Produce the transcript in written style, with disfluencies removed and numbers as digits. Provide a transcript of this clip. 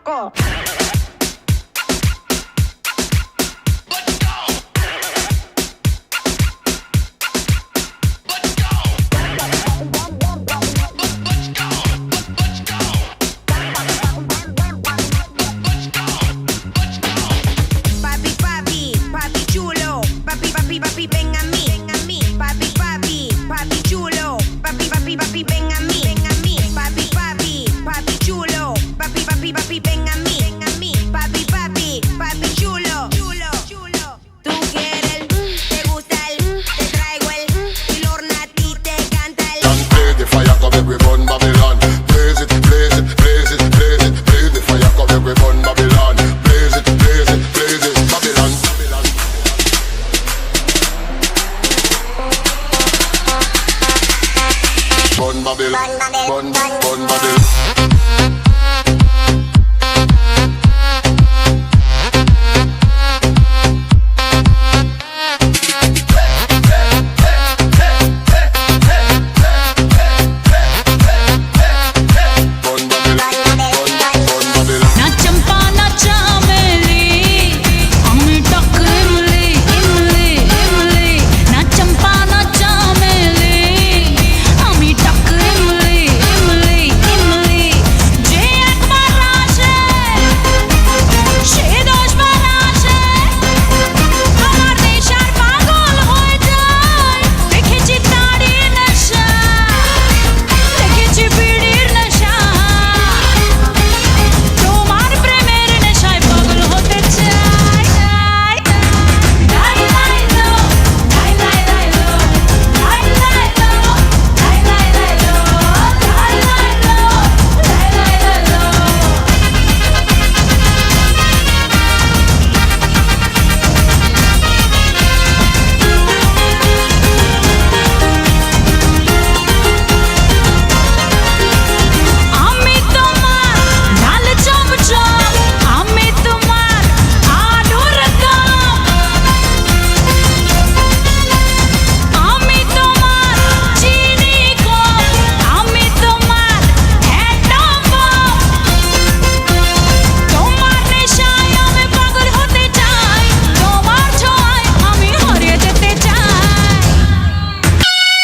loco. Papi, ven a mí, papi, papi, papi chulo, papi, papi, papi, ven a mí, papi, papi, papi chulo, papi, papi, papi, ven a mí, papi, papi, papi chulo.